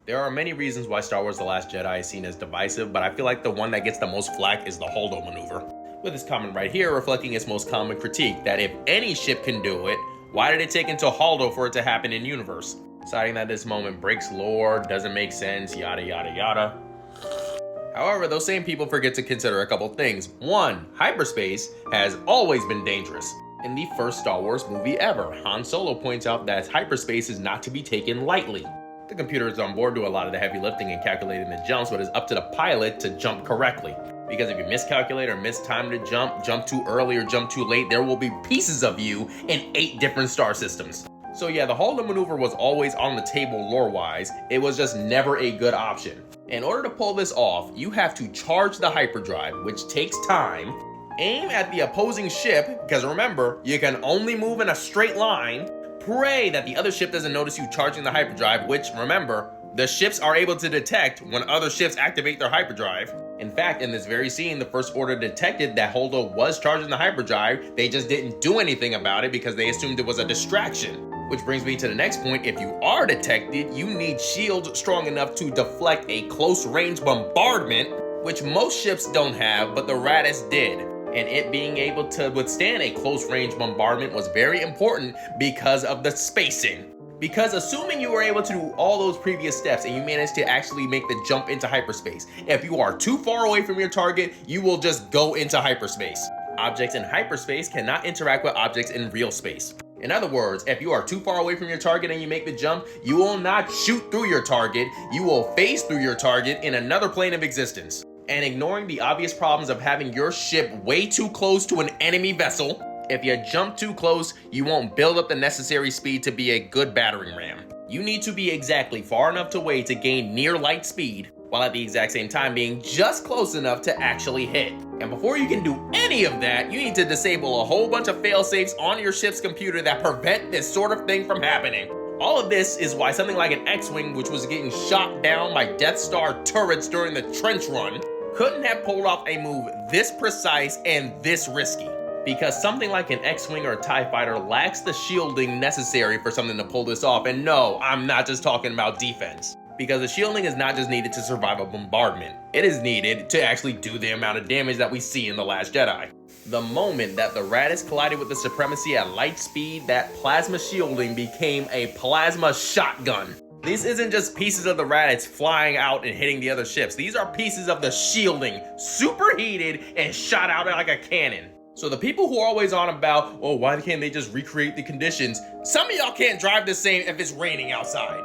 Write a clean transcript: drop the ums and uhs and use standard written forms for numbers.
There are many reasons why Star Wars The Last Jedi is seen as divisive, but I feel like the one that gets the most flack is the Holdo Maneuver. With this comment right here reflecting its most common critique, that if any ship can do it, why did it take into Holdo for it to happen in universe? Citing that this moment breaks lore, doesn't make sense, yada yada yada. However, those same people forget to consider a couple things. One, hyperspace has always been dangerous. In the first Star Wars movie ever, Han Solo points out that hyperspace is not to be taken lightly. The computers on board do a lot of the heavy lifting and calculating the jumps, but it's up to the pilot to jump correctly. Because if you miscalculate or miss time to jump too early or jump too late, there will be pieces of you in 8 different star systems. So yeah, the Holdo Maneuver was always on the table lore-wise, it was just never a good option. In order to pull this off, you have to charge the hyperdrive, which takes time, aim at the opposing ship, because remember, you can only move in a straight line, pray that the other ship doesn't notice you charging the hyperdrive, which, remember, the ships are able to detect when other ships activate their hyperdrive. In fact, in this very scene, the First Order detected that Holdo was charging the hyperdrive, they just didn't do anything about it because they assumed it was a distraction. Which brings me to the next point, if you are detected, you need shields strong enough to deflect a close-range bombardment, which most ships don't have, but the Raddus did. And it being able to withstand a close-range bombardment was very important because of the spacing. Because assuming you were able to do all those previous steps and you managed to actually make the jump into hyperspace, if you are too far away from your target, you will just go into hyperspace. Objects in hyperspace cannot interact with objects in real space. In other words, if you are too far away from your target and you make the jump, you will not shoot through your target, you will phase through your target in another plane of existence. And ignoring the obvious problems of having your ship way too close to an enemy vessel, if you jump too close, you won't build up the necessary speed to be a good battering ram. You need to be exactly far enough away to gain near light speed, while at the exact same time being just close enough to actually hit. And before you can do any of that, you need to disable a whole bunch of failsafes on your ship's computer that prevent this sort of thing from happening. All of this is why something like an X-Wing, which was getting shot down by Death Star turrets during the trench run, couldn't have pulled off a move this precise and this risky. Because something like an X-Wing or a TIE Fighter lacks the shielding necessary for something to pull this off. And no, I'm not just talking about defense. Because the shielding is not just needed to survive a bombardment. It is needed to actually do the amount of damage that we see in The Last Jedi. The moment that the Raddus collided with the Supremacy at light speed, that plasma shielding became a plasma shotgun. This isn't just pieces of the Raddus flying out and hitting the other ships. These are pieces of the shielding, superheated and shot out like a cannon. So the people who are always on about, oh, why can't they just recreate the conditions? Some of y'all can't drive the same if it's raining outside.